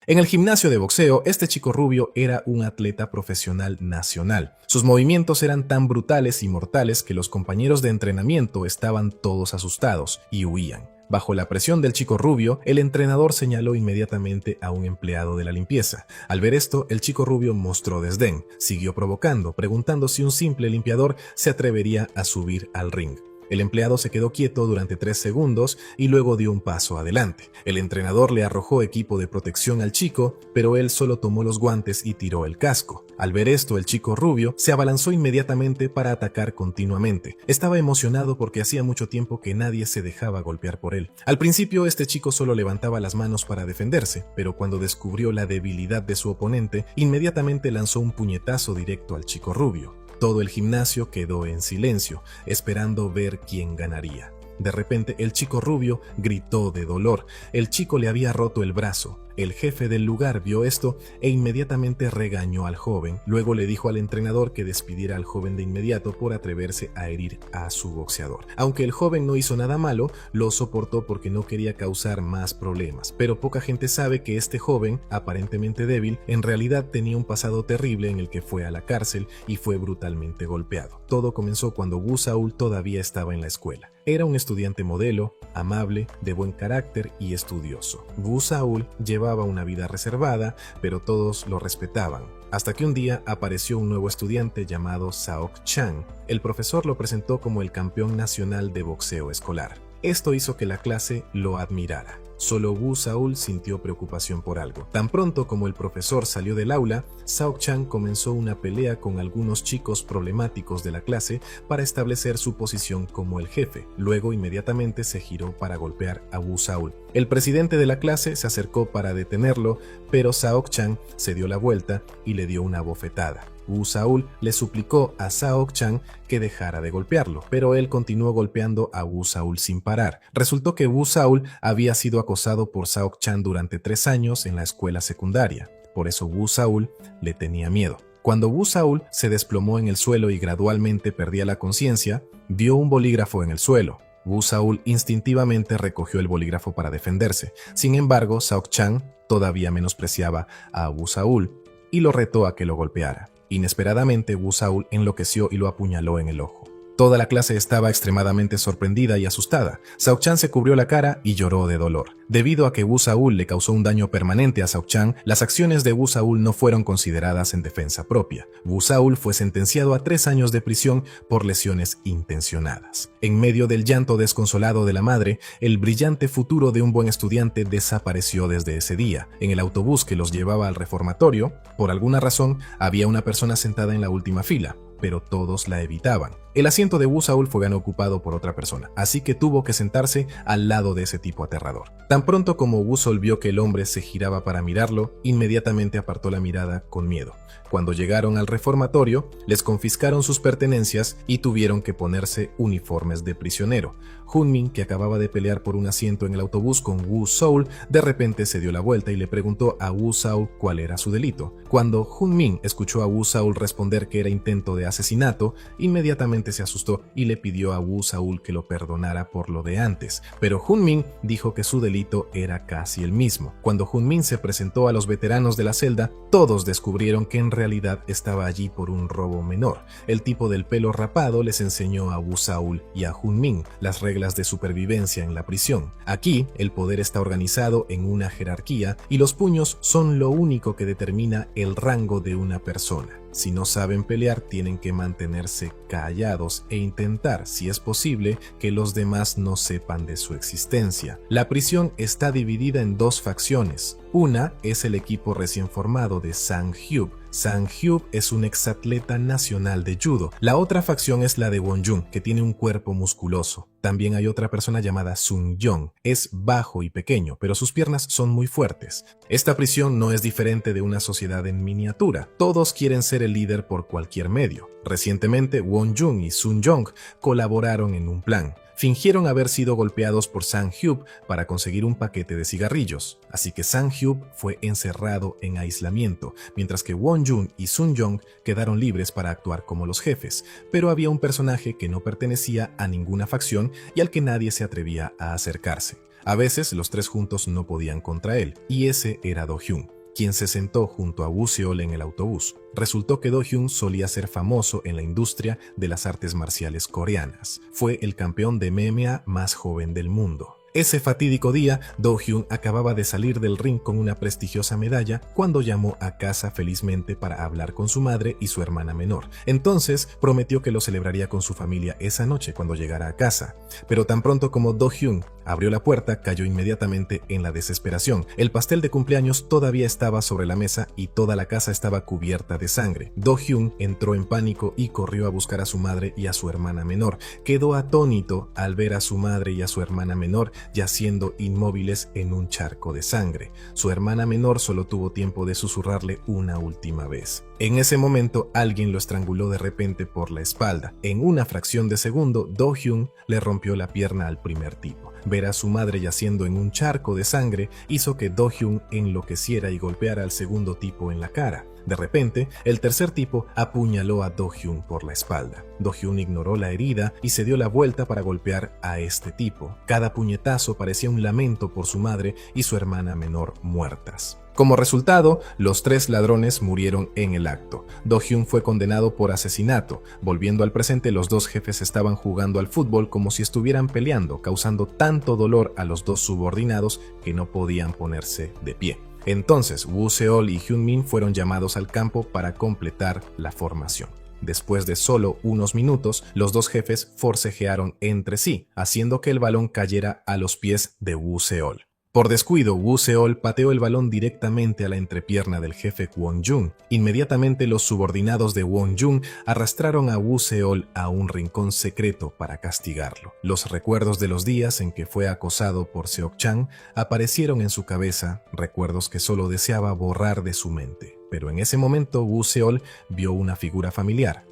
En el gimnasio de boxeo, este chico rubio era un atleta profesional nacional. Sus movimientos eran tan brutales y mortales que los compañeros de entrenamiento estaban todos asustados y huían. Bajo la presión del chico rubio, el entrenador señaló inmediatamente a un empleado de la limpieza. Al ver esto, el chico rubio mostró desdén, siguió provocando, preguntando si un simple limpiador se atrevería a subir al ring. El empleado se quedó quieto durante 3 segundos y luego dio un paso adelante. El entrenador le arrojó equipo de protección al chico, pero él solo tomó los guantes y tiró el casco. Al ver esto, el chico rubio se abalanzó inmediatamente para atacar continuamente. Estaba emocionado porque hacía mucho tiempo que nadie se dejaba golpear por él. Al principio, este chico solo levantaba las manos para defenderse, pero cuando descubrió la debilidad de su oponente, inmediatamente lanzó un puñetazo directo al chico rubio. Todo el gimnasio quedó en silencio, esperando ver quién ganaría. De repente, el chico rubio gritó de dolor. El chico le había roto el brazo. El jefe del lugar vio esto e inmediatamente regañó al joven. Luego le dijo al entrenador que despidiera al joven de inmediato por atreverse a herir a su boxeador. Aunque el joven no hizo nada malo, lo soportó porque no quería causar más problemas. Pero poca gente sabe que este joven, aparentemente débil, en realidad tenía un pasado terrible en el que fue a la cárcel y fue brutalmente golpeado. Todo comenzó cuando Wu Saul todavía estaba en la escuela. Era un estudiante modelo, amable, de buen carácter y estudioso. Wu Saul llevaba una vida reservada, pero todos lo respetaban. Hasta que un día apareció un nuevo estudiante llamado Saok Chan. El profesor lo presentó como el campeón nacional de boxeo escolar. Esto hizo que la clase lo admirara. Solo Wu Saul sintió preocupación por algo. Tan pronto como el profesor salió del aula, Saok Chan comenzó una pelea con algunos chicos problemáticos de la clase para establecer su posición como el jefe. Luego inmediatamente se giró para golpear a Wu Saul. El presidente de la clase se acercó para detenerlo, pero Saok Chan se dio la vuelta y le dio una bofetada. Wu Saul le suplicó a Saok Chan que dejara de golpearlo, pero él continuó golpeando a Wu Saul sin parar. Resultó que Wu Saul había sido acosado por Saok Chan durante 3 años en la escuela secundaria. Por eso Wu Saul le tenía miedo. Cuando Wu Saul se desplomó en el suelo y gradualmente perdía la conciencia, vio un bolígrafo en el suelo. Wu Saul instintivamente recogió el bolígrafo para defenderse. Sin embargo, Saok Chan todavía menospreciaba a Wu Saul y lo retó a que lo golpeara. Inesperadamente, Wu Saul enloqueció y lo apuñaló en el ojo. Toda la clase estaba extremadamente sorprendida y asustada. Saok Chan se cubrió la cara y lloró de dolor. Debido a que Wu Saul le causó un daño permanente a Saok Chan, las acciones de Wu Saul no fueron consideradas en defensa propia. Wu Saul fue sentenciado a 3 años de prisión por lesiones intencionadas. En medio del llanto desconsolado de la madre, el brillante futuro de un buen estudiante desapareció desde ese día. En el autobús que los llevaba al reformatorio, por alguna razón, había una persona sentada en la última fila, pero todos la evitaban. El asiento de Wu Saul fue ocupado por otra persona, así que tuvo que sentarse al lado de ese tipo aterrador. Tan pronto como Wu Saul vio que el hombre se giraba para mirarlo, inmediatamente apartó la mirada con miedo. Cuando llegaron al reformatorio, les confiscaron sus pertenencias y tuvieron que ponerse uniformes de prisionero. Hunmin, que acababa de pelear por un asiento en el autobús con Wu Saul, de repente se dio la vuelta y le preguntó a Wu Saul cuál era su delito. Cuando Hunmin escuchó a Wu Saul responder que era intento de asesinato, inmediatamente se asustó y le pidió a Wu Saul que lo perdonara por lo de antes, pero Hunmin dijo que su delito era casi el mismo. Cuando Hunmin se presentó a los veteranos de la celda, todos descubrieron que en realidad estaba allí por un robo menor. El tipo del pelo rapado les enseñó a Wu Saul y a Hunmin las reglas de supervivencia en la prisión. Aquí, el poder está organizado en una jerarquía y los puños son lo único que determina el rango de una persona. Si no saben pelear, tienen que mantenerse callados e intentar, si es posible, que los demás no sepan de su existencia. La prisión está dividida en 2 facciones. Una es el equipo recién formado de Sang Hyuk. Sang Hyuk es un exatleta nacional de judo. La otra facción es la de Won Jun, que tiene un cuerpo musculoso. También hay otra persona llamada Sun Yong. Es bajo y pequeño, pero sus piernas son muy fuertes. Esta prisión no es diferente de una sociedad en miniatura. Todos quieren ser el líder por cualquier medio. Recientemente, Won Jun y Sun Yong colaboraron en un plan. Fingieron haber sido golpeados por Sang Hyuk para conseguir un paquete de cigarrillos, así que Sang Hyuk fue encerrado en aislamiento, mientras que Won Jun y Sun Yong quedaron libres para actuar como los jefes, pero había un personaje que no pertenecía a ninguna facción y al que nadie se atrevía a acercarse. A veces los tres juntos no podían contra él, y ese era Do-hyun, quien se sentó junto a Woo Seol en el autobús. Resultó que Do-hyun solía ser famoso en la industria de las artes marciales coreanas. Fue el campeón de MMA más joven del mundo. Ese fatídico día, Do-hyun acababa de salir del ring con una prestigiosa medalla cuando llamó a casa felizmente para hablar con su madre y su hermana menor. Entonces prometió que lo celebraría con su familia esa noche cuando llegara a casa. Pero tan pronto como Do-hyun abrió la puerta, cayó inmediatamente en la desesperación. El pastel de cumpleaños todavía estaba sobre la mesa y toda la casa estaba cubierta de sangre. Do-hyun entró en pánico y corrió a buscar a su madre y a su hermana menor. Quedó atónito al ver a su madre y a su hermana menor yaciendo inmóviles en un charco de sangre. Su hermana menor solo tuvo tiempo de susurrarle una última vez. En ese momento, alguien lo estranguló de repente por la espalda. En una fracción de segundo, Do-hyun le rompió la pierna al primer tipo. Ver a su madre yaciendo en un charco de sangre hizo que Do-hyun enloqueciera y golpeara al segundo tipo en la cara. De repente, el tercer tipo apuñaló a Do-hyun por la espalda. Do-hyun ignoró la herida y se dio la vuelta para golpear a este tipo. Cada puñetazo parecía un lamento por su madre y su hermana menor muertas. Como resultado, los tres ladrones murieron en el acto. Do-hyun fue condenado por asesinato. Volviendo al presente, los dos jefes estaban jugando al fútbol como si estuvieran peleando, causando tanto dolor a los dos subordinados que no podían ponerse de pie. Entonces, Woo Seol y Hyun Min fueron llamados al campo para completar la formación. Después de solo unos minutos, los dos jefes forcejearon entre sí, haciendo que el balón cayera a los pies de Woo Seol. Por descuido, Woo Seol pateó el balón directamente a la entrepierna del jefe Kwon Jung. Inmediatamente los subordinados de Kwon Jung arrastraron a Woo Seol a un rincón secreto para castigarlo. Los recuerdos de los días en que fue acosado por Seok-chan aparecieron en su cabeza, recuerdos que solo deseaba borrar de su mente. Pero en ese momento Woo Seol vio una figura familiar,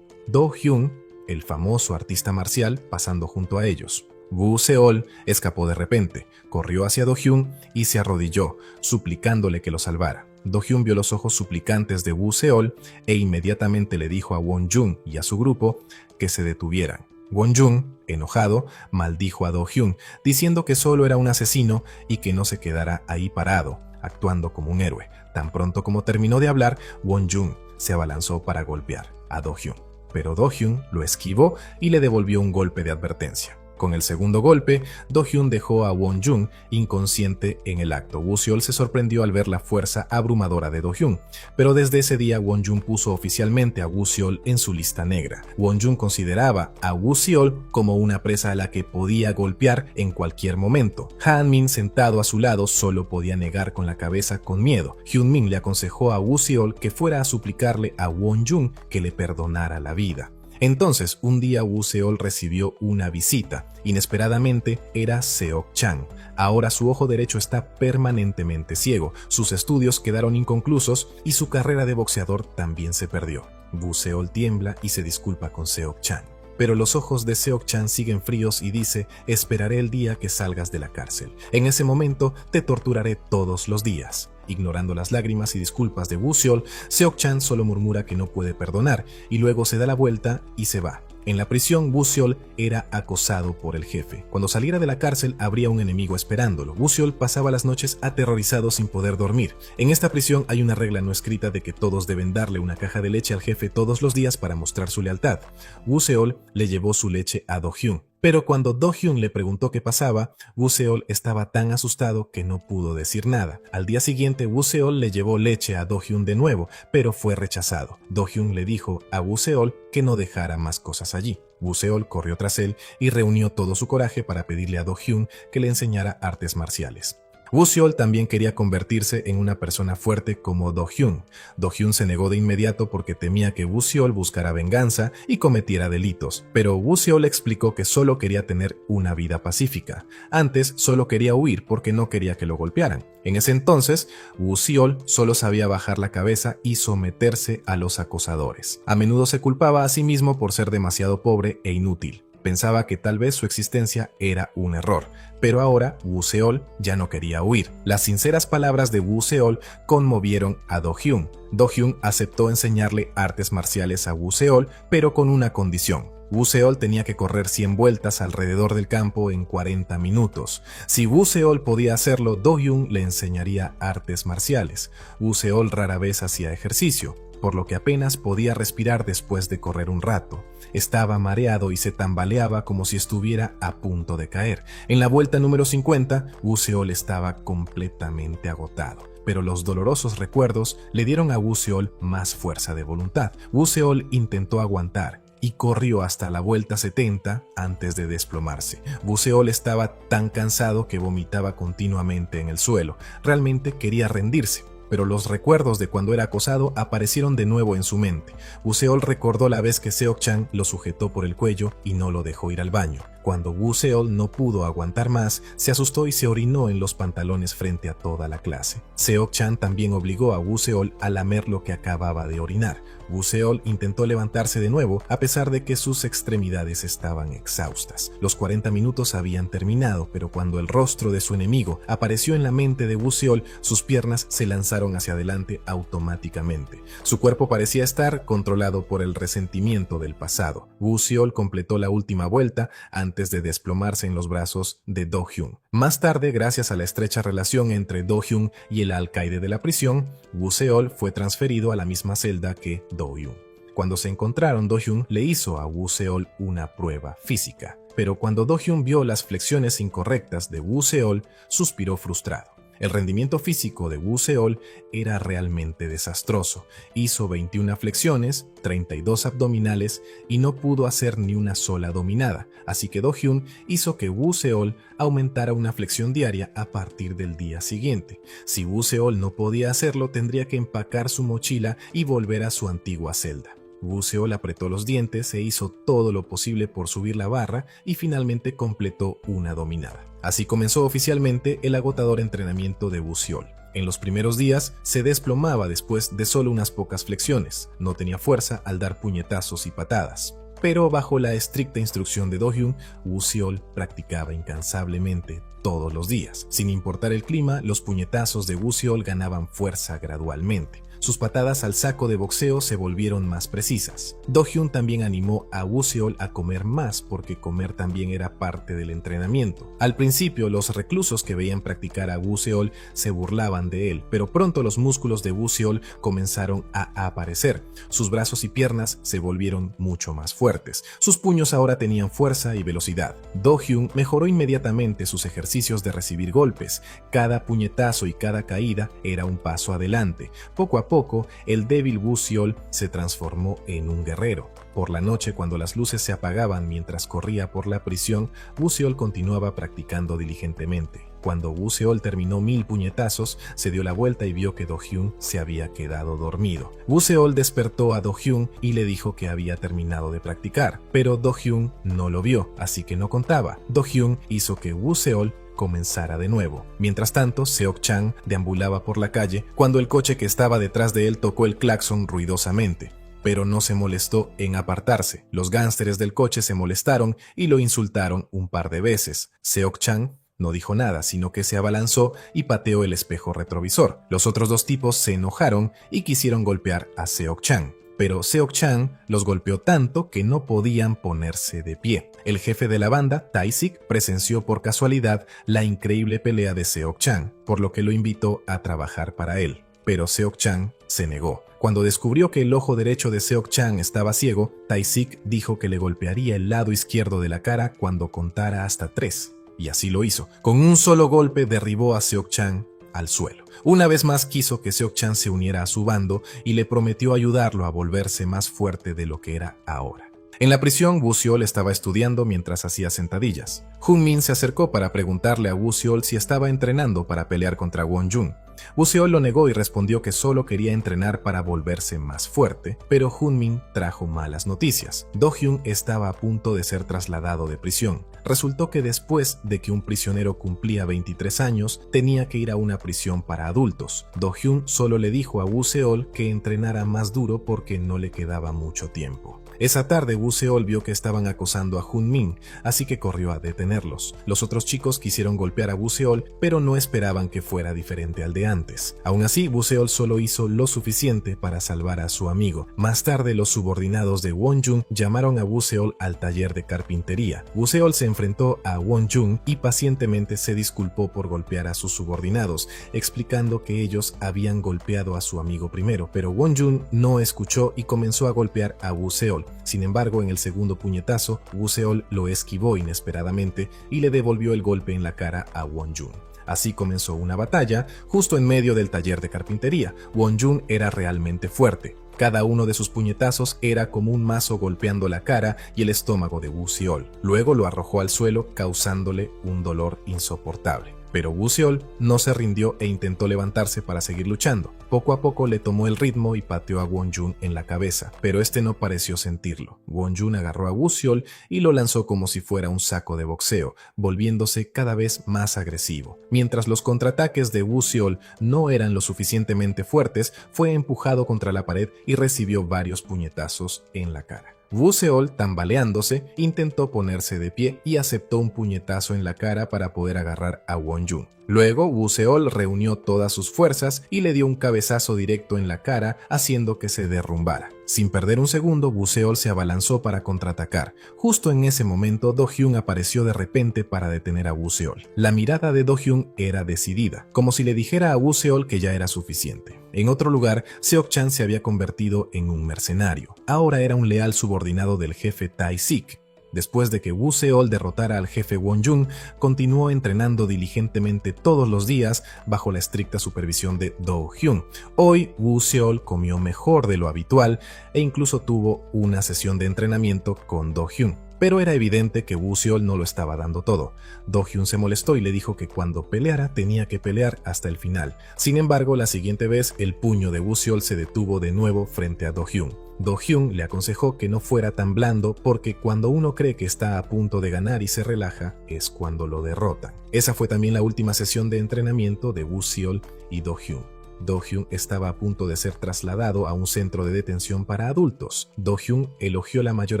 Do-hyun, el famoso artista marcial, pasando junto a ellos. Woo Seol escapó de repente, corrió hacia Do-hyun y se arrodilló, suplicándole que lo salvara. Do-hyun vio los ojos suplicantes de Woo Seol e inmediatamente le dijo a Won Jung y a su grupo que se detuvieran. Won Jung, enojado, maldijo a Do-hyun, diciendo que solo era un asesino y que no se quedara ahí parado, actuando como un héroe. Tan pronto como terminó de hablar, Won Jung se abalanzó para golpear a Do-hyun, pero Do-hyun lo esquivó y le devolvió un golpe de advertencia. Con el segundo golpe, Do-hyun dejó a Won Jung inconsciente en el acto. Woo Seol se sorprendió al ver la fuerza abrumadora de Do-hyun, pero desde ese día Won Jung puso oficialmente a Woo Seol en su lista negra. Won Jung consideraba a Woo Seol como una presa a la que podía golpear en cualquier momento. Han Min, sentado a su lado, solo podía negar con la cabeza con miedo. Hyun Min le aconsejó a Woo Seol que fuera a suplicarle a Won Jung que le perdonara la vida. Entonces, un día Woo Seol recibió una visita. Inesperadamente, era Seok-chan. Ahora su ojo derecho está permanentemente ciego, sus estudios quedaron inconclusos y su carrera de boxeador también se perdió. Woo Seol tiembla y se disculpa con Seok-chan. Pero los ojos de Seok-chan siguen fríos y dice: esperaré el día que salgas de la cárcel. En ese momento te torturaré todos los días. Ignorando las lágrimas y disculpas de Woo Seol, Seok-chan solo murmura que no puede perdonar y luego se da la vuelta y se va. En la prisión, Woo Seol era acosado por el jefe. Cuando saliera de la cárcel, habría un enemigo esperándolo. Woo Seol pasaba las noches aterrorizado sin poder dormir. En esta prisión hay una regla no escrita de que todos deben darle una caja de leche al jefe todos los días para mostrar su lealtad. Woo Seol le llevó su leche a Do-hyun. Pero cuando Do-hyun le preguntó qué pasaba, Woo Seol estaba tan asustado que no pudo decir nada. Al día siguiente, Woo Seol le llevó leche a Do-hyun de nuevo, pero fue rechazado. Do-hyun le dijo a Woo Seol que no dejara más cosas allí. Woo Seol corrió tras él y reunió todo su coraje para pedirle a Do-hyun que le enseñara artes marciales. Woo Seol también quería convertirse en una persona fuerte como Do-hyun. Do-hyun se negó de inmediato porque temía que Woo Seol buscara venganza y cometiera delitos, pero Woo Seol explicó que solo quería tener una vida pacífica. Antes solo quería huir porque no quería que lo golpearan. En ese entonces, Woo Seol solo sabía bajar la cabeza y someterse a los acosadores. A menudo se culpaba a sí mismo por ser demasiado pobre e inútil. Pensaba que tal vez su existencia era un error, pero ahora Woo Seol ya no quería huir. Las sinceras palabras de Woo Seol conmovieron a Do-hyun. Do-hyun aceptó enseñarle artes marciales a Woo Seol, pero con una condición. Woo Seol tenía que correr 100 vueltas alrededor del campo en 40 minutos. Si Woo Seol podía hacerlo, Do Hyun le enseñaría artes marciales. Woo Seol rara vez hacía ejercicio, por lo que apenas podía respirar después de correr un rato. Estaba mareado y se tambaleaba como si estuviera a punto de caer. En la vuelta número 50, Woo Seol estaba completamente agotado, pero los dolorosos recuerdos le dieron a Woo Seol más fuerza de voluntad. Woo Seol intentó aguantar y corrió hasta la vuelta 70 antes de desplomarse. Woo Seol estaba tan cansado que vomitaba continuamente en el suelo. Realmente quería rendirse, pero los recuerdos de cuando era acosado aparecieron de nuevo en su mente. Woo Seol recordó la vez que Seok-chan lo sujetó por el cuello y no lo dejó ir al baño. Cuando Woo Seol no pudo aguantar más, se asustó y se orinó en los pantalones frente a toda la clase. Seok-chan también obligó a Woo Seol a lamer lo que acababa de orinar. Woo Seol intentó levantarse de nuevo a pesar de que sus extremidades estaban exhaustas. Los 40 minutos habían terminado, pero cuando el rostro de su enemigo apareció en la mente de Woo Seol, sus piernas se lanzaron hacia adelante automáticamente. Su cuerpo parecía estar controlado por el resentimiento del pasado. Woo Seol completó la última vuelta antes de desplomarse en los brazos de Do Hyun. Más tarde, gracias a la estrecha relación entre Do Hyun y el alcaide de la prisión, Woo Seol fue transferido a la misma celda que Do Hyun. Cuando se encontraron, Do Hyun le hizo a Woo Seol una prueba física, pero cuando Do Hyun vio las flexiones incorrectas de Woo Seol, suspiró frustrado. El rendimiento físico de Woo Seol era realmente desastroso. Hizo 21 flexiones, 32 abdominales y no pudo hacer ni una sola dominada, así que Do Hyun hizo que Woo Seol aumentara una flexión diaria a partir del día siguiente. Si Woo Seol no podía hacerlo, tendría que empacar su mochila y volver a su antigua celda. Woo Seol apretó los dientes e hizo todo lo posible por subir la barra y finalmente completó una dominada. Así comenzó oficialmente el agotador entrenamiento de Woo Seol. En los primeros días se desplomaba después de solo unas pocas flexiones, no tenía fuerza al dar puñetazos y patadas. Pero bajo la estricta instrucción de Do Hyun, Woo Seol practicaba incansablemente todos los días. Sin importar el clima, los puñetazos de Woo Seol ganaban fuerza gradualmente. Sus patadas al saco de boxeo se volvieron más precisas. Do Hyun también animó a Woo Seol a comer más porque comer también era parte del entrenamiento. Al principio, los reclusos que veían practicar a Woo Seol se burlaban de él, pero pronto los músculos de Woo Seol comenzaron a aparecer. Sus brazos y piernas se volvieron mucho más fuertes. Sus puños ahora tenían fuerza y velocidad. Do Hyun mejoró inmediatamente sus ejercicios de recibir golpes. Cada puñetazo y cada caída era un paso adelante. Poco a poco, el débil Woo Seol se transformó en un guerrero. Por la noche, cuando las luces se apagaban mientras corría por la prisión, Woo Seol continuaba practicando diligentemente. Cuando Woo Seol terminó 1000 puñetazos, se dio la vuelta y vio que Do Hyun se había quedado dormido. Woo Seol despertó a Do Hyun y le dijo que había terminado de practicar, pero Do Hyun no lo vio, así que no contaba. Do Hyun hizo que Woo Seol comenzara de nuevo. Mientras tanto, Seok-chan deambulaba por la calle cuando el coche que estaba detrás de él tocó el claxon ruidosamente, pero no se molestó en apartarse. Los gánsteres del coche se molestaron y lo insultaron un par de veces. Seok-chan no dijo nada, sino que se abalanzó y pateó el espejo retrovisor. Los otros dos tipos se enojaron y quisieron golpear a Seok-chan, pero Seok-chan los golpeó tanto que no podían ponerse de pie. El jefe de la banda, Tae-sik, presenció por casualidad la increíble pelea de Seok-chan, por lo que lo invitó a trabajar para él. Pero Seok-chan se negó. Cuando descubrió que el ojo derecho de Seok-chan estaba ciego, Tae-sik dijo que le golpearía el lado izquierdo de la cara cuando contara hasta 3. Y así lo hizo. Con un solo golpe derribó a Seok-chan al suelo. Una vez más quiso que Seok-chan se uniera a su bando y le prometió ayudarlo a volverse más fuerte de lo que era ahora. En la prisión, Woo Seol estaba estudiando mientras hacía sentadillas. Hun-min se acercó para preguntarle a Woo Seol si estaba entrenando para pelear contra Won-jun. Woo Seol lo negó y respondió que solo quería entrenar para volverse más fuerte, pero Hun-min trajo malas noticias. Do Hyun estaba a punto de ser trasladado de prisión. Resultó que después de que un prisionero cumplía 23 años, tenía que ir a una prisión para adultos. Do Hyun solo le dijo a Woo Seol que entrenara más duro porque no le quedaba mucho tiempo. Esa tarde Woo Seol vio que estaban acosando a Hun Min, así que corrió a detenerlos. Los otros chicos quisieron golpear a Woo Seol, pero no esperaban que fuera diferente al de antes. Aún así, Woo Seol solo hizo lo suficiente para salvar a su amigo. Más tarde, los subordinados de Won Jun llamaron a Woo Seol al taller de carpintería. Woo Seol se enfrentó a Won Jun y pacientemente se disculpó por golpear a sus subordinados, explicando que ellos habían golpeado a su amigo primero, pero Won Jun no escuchó y comenzó a golpear a Woo Seol. Sin embargo, en el segundo puñetazo, Woo Seol lo esquivó inesperadamente y le devolvió el golpe en la cara a Won Jun. Así comenzó una batalla justo en medio del taller de carpintería. Won Jun era realmente fuerte. Cada uno de sus puñetazos era como un mazo golpeando la cara y el estómago de Woo Seol. Luego lo arrojó al suelo, causándole un dolor insoportable. Pero Woo Seol no se rindió e intentó levantarse para seguir luchando. Poco a poco le tomó el ritmo y pateó a Won Jun en la cabeza, pero este no pareció sentirlo. Won Jun agarró a Woo Seol y lo lanzó como si fuera un saco de boxeo, volviéndose cada vez más agresivo. Mientras los contraataques de Woo Seol no eran lo suficientemente fuertes, fue empujado contra la pared y recibió varios puñetazos en la cara. Woo Seol, tambaleándose, intentó ponerse de pie y aceptó un puñetazo en la cara para poder agarrar a Won Jun. Luego, Woo Seol reunió todas sus fuerzas y le dio un cabezazo directo en la cara, haciendo que se derrumbara. Sin perder un segundo, Woo Seol se abalanzó para contraatacar. Justo en ese momento, Do Hyun apareció de repente para detener a Woo Seol. La mirada de Do Hyun era decidida, como si le dijera a Woo Seol que ya era suficiente. En otro lugar, Seok Chan se había convertido en un mercenario. Ahora era un leal subordinado del jefe Tai Sik. Después de que Woo Seol derrotara al jefe Won Jun, continuó entrenando diligentemente todos los días bajo la estricta supervisión de Do Hyun. Hoy, Woo Seol comió mejor de lo habitual e incluso tuvo una sesión de entrenamiento con Do Hyun. Pero era evidente que Woo Seol no lo estaba dando todo. Do Hyun se molestó y le dijo que cuando peleara tenía que pelear hasta el final. Sin embargo, la siguiente vez el puño de Woo Seol se detuvo de nuevo frente a Do Hyun. Do Hyun le aconsejó que no fuera tan blando porque cuando uno cree que está a punto de ganar y se relaja es cuando lo derrotan. Esa fue también la última sesión de entrenamiento de Woo Seol y Do Hyun. Do Hyun estaba a punto de ser trasladado a un centro de detención para adultos. Do Hyun elogió la mayor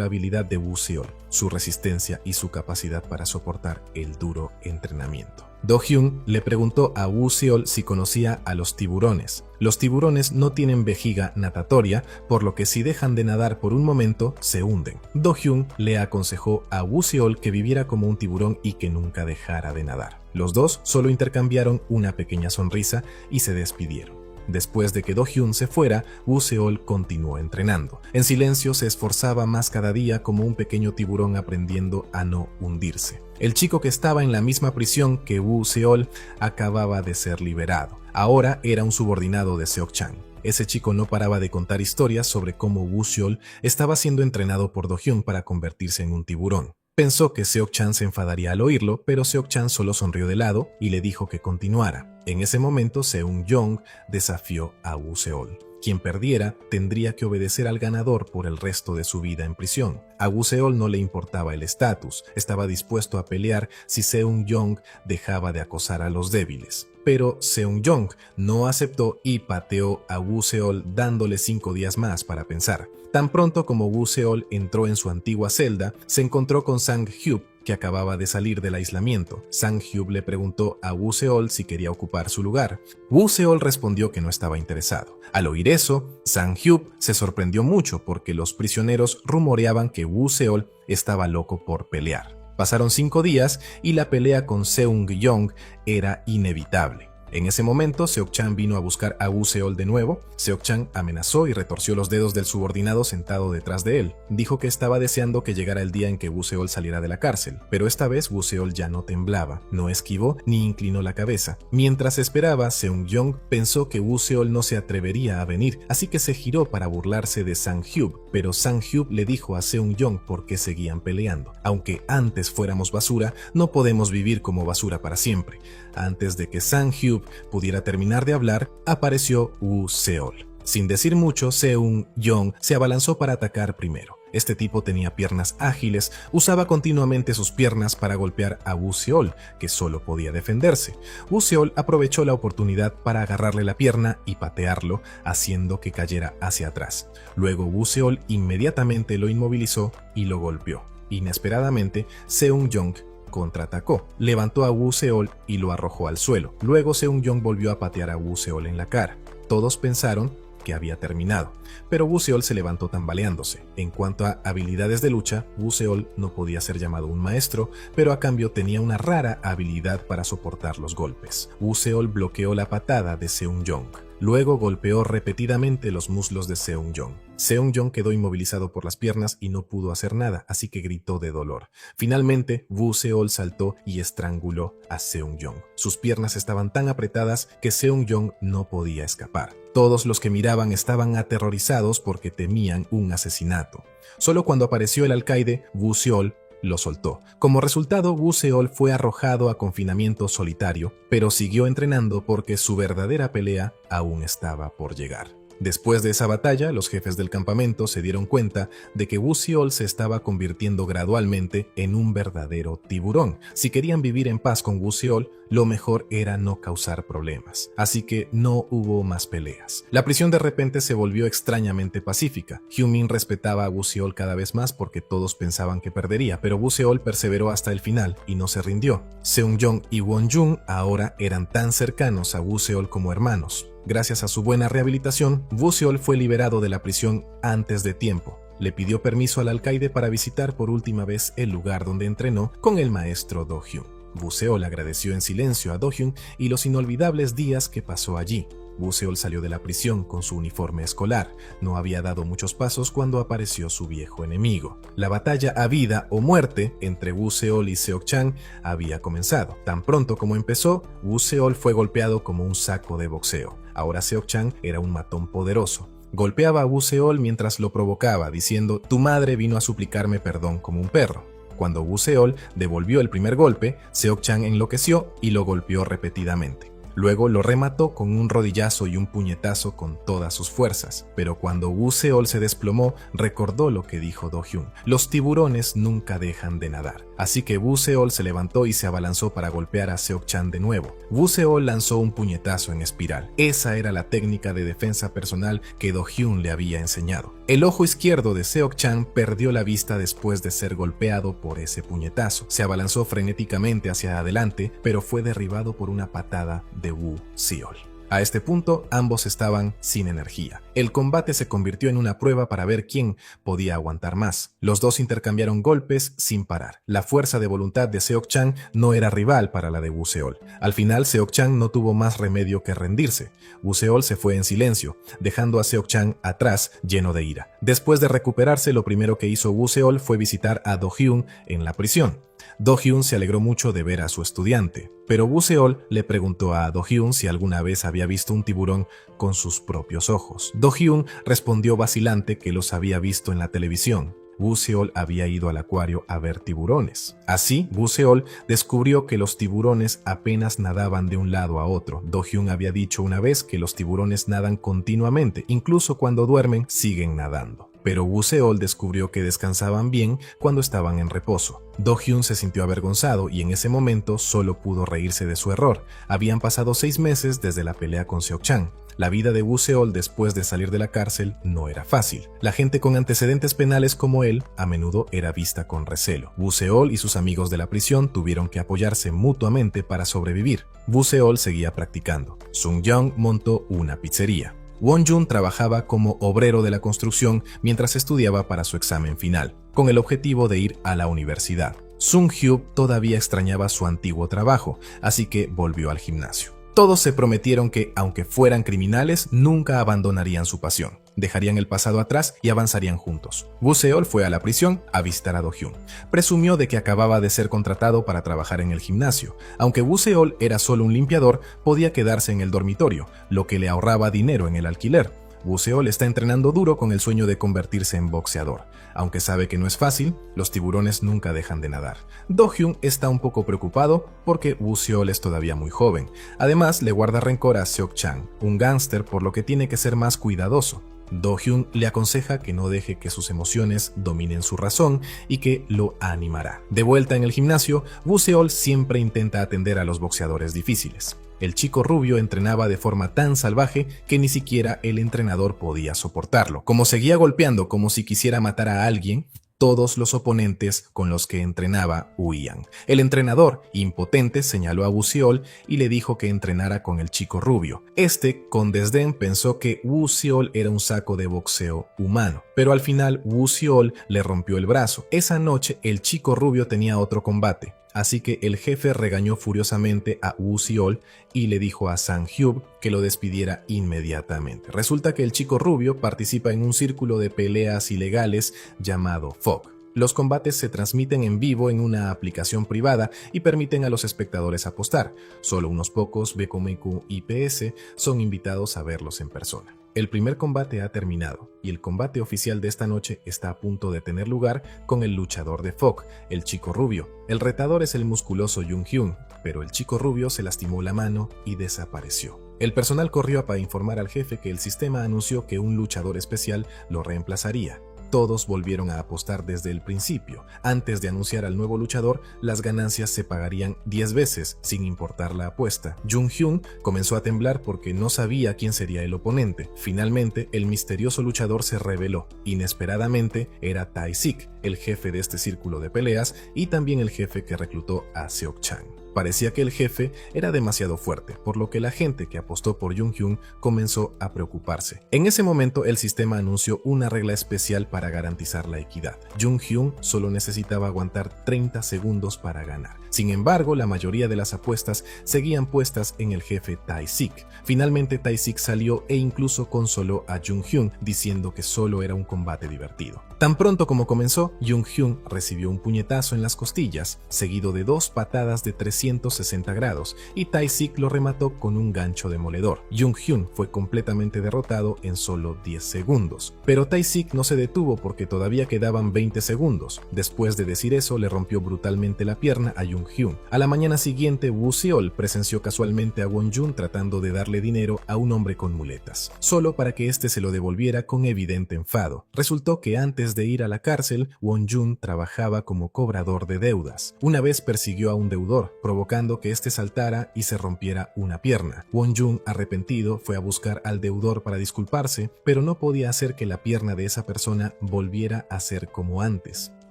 habilidad de Woo Seol, su resistencia y su capacidad para soportar el duro entrenamiento. Do Hyun le preguntó a Woo Seol si conocía a los tiburones. Los tiburones no tienen vejiga natatoria, por lo que si dejan de nadar por un momento, se hunden. Do Hyun le aconsejó a Woo Seol que viviera como un tiburón y que nunca dejara de nadar. Los dos solo intercambiaron una pequeña sonrisa y se despidieron. Después de que Do Hyun se fuera, Woo Seol continuó entrenando. En silencio se esforzaba más cada día como un pequeño tiburón aprendiendo a no hundirse. El chico que estaba en la misma prisión que Woo Seol acababa de ser liberado. Ahora era un subordinado de Seok Chan. Ese chico no paraba de contar historias sobre cómo Woo Seol estaba siendo entrenado por Do Hyun para convertirse en un tiburón. Pensó que Seok Chan se enfadaría al oírlo, pero Seok Chan solo sonrió de lado y le dijo que continuara. En ese momento, Seung Yong desafió a Woo Seol. Quien perdiera tendría que obedecer al ganador por el resto de su vida en prisión. A Woo Seol no le importaba el estatus, estaba dispuesto a pelear si Seung Yong dejaba de acosar a los débiles. Pero Seung Yong no aceptó y pateó a Woo Seol dándole 5 días más para pensar. Tan pronto como Woo Seol entró en su antigua celda, se encontró con Sang Hyup, que acababa de salir del aislamiento. Sang Hyup le preguntó a Woo Seol si quería ocupar su lugar. Woo Seol respondió que no estaba interesado. Al oír eso, Sang Hyup se sorprendió mucho porque los prisioneros rumoreaban que Woo Seol estaba loco por pelear. Pasaron 5 días y la pelea con Seung Yong era inevitable. En ese momento, Seok Chan vino a buscar a Woo Seol de nuevo. Seok Chan amenazó y retorció los dedos del subordinado sentado detrás de él. Dijo que estaba deseando que llegara el día en que Woo Seol saliera de la cárcel, pero esta vez Woo Seol ya no temblaba, no esquivó ni inclinó la cabeza. Mientras esperaba, Seung Yong pensó que Woo Seol no se atrevería a venir, así que se giró para burlarse de Sang Hyup, pero Sang Hyup le dijo a Seung Yong por qué seguían peleando. Aunque antes fuéramos basura, no podemos vivir como basura para siempre. Antes de que Sang Hyup pudiera terminar de hablar, apareció Woo Seol. Sin decir mucho, Seung Yong se abalanzó para atacar primero. Este tipo tenía piernas ágiles, usaba continuamente sus piernas para golpear a Woo Seol, que solo podía defenderse. Woo Seol aprovechó la oportunidad para agarrarle la pierna y patearlo, haciendo que cayera hacia atrás. Luego Woo Seol inmediatamente lo inmovilizó y lo golpeó. Inesperadamente, Seung-Young contraatacó, levantó a Woo Seol y lo arrojó al suelo. Luego Seung-Young volvió a patear a Woo Seol en la cara. Todos pensaron que había terminado, pero Woo Seol se levantó tambaleándose. En cuanto a habilidades de lucha, Woo Seol no podía ser llamado un maestro, pero a cambio tenía una rara habilidad para soportar los golpes. Woo Seol bloqueó la patada de Seung-Young. Luego golpeó repetidamente los muslos de Seung-Young. Seung-Young quedó inmovilizado por las piernas y no pudo hacer nada, así que gritó de dolor. Finalmente, Woo Seol saltó y estranguló a Seung-Young. Sus piernas estaban tan apretadas que Seung-Young no podía escapar. Todos los que miraban estaban aterrorizados porque temían un asesinato. Solo cuando apareció el alcaide, Woo Seol lo soltó. Como resultado, Woo Seol fue arrojado a confinamiento solitario, pero siguió entrenando porque su verdadera pelea aún estaba por llegar. Después de esa batalla, los jefes del campamento se dieron cuenta de que Woo Seol se estaba convirtiendo gradualmente en un verdadero tiburón. Si querían vivir en paz con Woo Seol, lo mejor era no causar problemas. Así que no hubo más peleas. La prisión de repente se volvió extrañamente pacífica. Hyun-min respetaba a Woo Seol cada vez más porque todos pensaban que perdería, pero Woo Seol perseveró hasta el final y no se rindió. Seung-Young y Won-jung ahora eran tan cercanos a Woo Seol como hermanos. Gracias a su buena rehabilitación, Woo Seol fue liberado de la prisión antes de tiempo. Le pidió permiso al alcaide para visitar por última vez el lugar donde entrenó con el maestro Do-hyun. Woo Seol agradeció en silencio a Do-hyun y los inolvidables días que pasó allí. Woo Seol salió de la prisión con su uniforme escolar. No había dado muchos pasos cuando apareció su viejo enemigo. La batalla a vida o muerte entre Woo Seol y Seok-chan había comenzado. Tan pronto como empezó, Woo Seol fue golpeado como un saco de boxeo. Ahora Seok-chan era un matón poderoso. Golpeaba a Woo Seol mientras lo provocaba, diciendo: «Tu madre vino a suplicarme perdón como un perro». Cuando Woo Seol devolvió el primer golpe, Seok-chan enloqueció y lo golpeó repetidamente. Luego lo remató con un rodillazo y un puñetazo con todas sus fuerzas. Pero cuando Woo Seol se desplomó, recordó lo que dijo Do-hyun: «Los tiburones nunca dejan de nadar». Así que Woo Seol se levantó y se abalanzó para golpear a Seok-chan de nuevo. Woo Seol lanzó un puñetazo en espiral. Esa era la técnica de defensa personal que Do-hyun le había enseñado. El ojo izquierdo de Seok-chan perdió la vista después de ser golpeado por ese puñetazo. Se abalanzó frenéticamente hacia adelante, pero fue derribado por una patada de Woo Seol. A este punto, ambos estaban sin energía. El combate se convirtió en una prueba para ver quién podía aguantar más. Los dos intercambiaron golpes sin parar. La fuerza de voluntad de Seok-chan no era rival para la de Woo Seol. Al final, Seok-chan no tuvo más remedio que rendirse. Woo Seol se fue en silencio, dejando a Seok-chan atrás lleno de ira. Después de recuperarse, lo primero que hizo Woo Seol fue visitar a Do-hyun en la prisión. Do-hyun se alegró mucho de ver a su estudiante, pero Woo Seol le preguntó a Do-hyun si alguna vez había visto un tiburón con sus propios ojos. Do-hyun respondió vacilante que los había visto en la televisión. Woo Seol había ido al acuario a ver tiburones. Así, Woo Seol descubrió que los tiburones apenas nadaban de un lado a otro. Do-hyun había dicho una vez que los tiburones nadan continuamente, incluso cuando duermen siguen nadando. Pero Woo Seol descubrió que descansaban bien cuando estaban en reposo. Do-hyun se sintió avergonzado y en ese momento solo pudo reírse de su error. Habían pasado 6 meses desde la pelea con Seok-chan. La vida de Woo Seol después de salir de la cárcel no era fácil. La gente con antecedentes penales como él a menudo era vista con recelo. Woo Seol y sus amigos de la prisión tuvieron que apoyarse mutuamente para sobrevivir. Woo Seol seguía practicando. Sung-young montó una pizzería. Won-jung trabajaba como obrero de la construcción mientras estudiaba para su examen final, con el objetivo de ir a la universidad. Sung-hyuk todavía extrañaba su antiguo trabajo, así que volvió al gimnasio. Todos se prometieron que, aunque fueran criminales, nunca abandonarían su pasión. Dejarían el pasado atrás y avanzarían juntos. Woo Seol fue a la prisión a visitar a Do-hyun. Presumió de que acababa de ser contratado para trabajar en el gimnasio. Aunque Woo Seol era solo un limpiador, podía quedarse en el dormitorio, lo que le ahorraba dinero en el alquiler. Woo Seol está entrenando duro con el sueño de convertirse en boxeador. Aunque sabe que no es fácil, los tiburones nunca dejan de nadar. Do-hyun está un poco preocupado porque Woo Seol es todavía muy joven. Además, le guarda rencor a Seok-chan, un gángster, por lo que tiene que ser más cuidadoso. Do-hyun le aconseja que no deje que sus emociones dominen su razón y que lo animará. De vuelta en el gimnasio, Woo Seol siempre intenta atender a los boxeadores difíciles. El chico rubio entrenaba de forma tan salvaje que ni siquiera el entrenador podía soportarlo. Como seguía golpeando como si quisiera matar a alguien, todos los oponentes con los que entrenaba huían. El entrenador, impotente, señaló a Woo Seol y le dijo que entrenara con el chico rubio. Este, con desdén, pensó que Woo Seol era un saco de boxeo humano, pero al final Woo Seol le rompió el brazo. Esa noche el chico rubio tenía otro combate. Así que el jefe regañó furiosamente a Woo Seol y le dijo a Sang-hyuk que lo despidiera inmediatamente. Resulta que el chico rubio participa en un círculo de peleas ilegales llamado FOC. Los combates se transmiten en vivo en una aplicación privada y permiten a los espectadores apostar. Solo unos pocos BKMQ y PS son invitados a verlos en persona. El primer combate ha terminado y el combate oficial de esta noche está a punto de tener lugar con el luchador de FOC, el chico rubio. El retador es el musculoso Jung-hyun, pero el chico rubio se lastimó la mano y desapareció. El personal corrió para informar al jefe que el sistema anunció que un luchador especial lo reemplazaría. Todos volvieron a apostar desde el principio. Antes de anunciar al nuevo luchador, las ganancias se pagarían 10 veces, sin importar la apuesta. Jung-hyun comenzó a temblar porque no sabía quién sería el oponente. Finalmente, el misterioso luchador se reveló. Inesperadamente, era Tae-sik, el jefe de este círculo de peleas y también el jefe que reclutó a Seok-chan. Parecía que el jefe era demasiado fuerte, por lo que la gente que apostó por Jung-hyun comenzó a preocuparse. En ese momento, el sistema anunció una regla especial para garantizar la equidad. Jung-hyun solo necesitaba aguantar 30 segundos para ganar. Sin embargo, la mayoría de las apuestas seguían puestas en el jefe Tae-sik. Finalmente, Tae-sik salió e incluso consoló a Jung-hyun, diciendo que solo era un combate divertido. Tan pronto como comenzó, Jung-hyun recibió un puñetazo en las costillas, seguido de 2 patadas de 360 grados, y Tae-sik lo remató con un gancho demoledor. Jung-hyun fue completamente derrotado en solo 10 segundos. Pero Tae-sik no se detuvo porque todavía quedaban 20 segundos. Después de decir eso, le rompió brutalmente la pierna a Jung-hyun. A la mañana siguiente, Woo Seol presenció casualmente a Won-jun tratando de darle dinero a un hombre con muletas, solo para que éste se lo devolviera con evidente enfado. Resultó que antes de ir a la cárcel, Won-jun trabajaba como cobrador de deudas. Una vez persiguió a un deudor, provocando que éste saltara y se rompiera una pierna. Won-jun, arrepentido, fue a buscar al deudor para disculparse, pero no podía hacer que la pierna de esa persona volviera a ser como antes.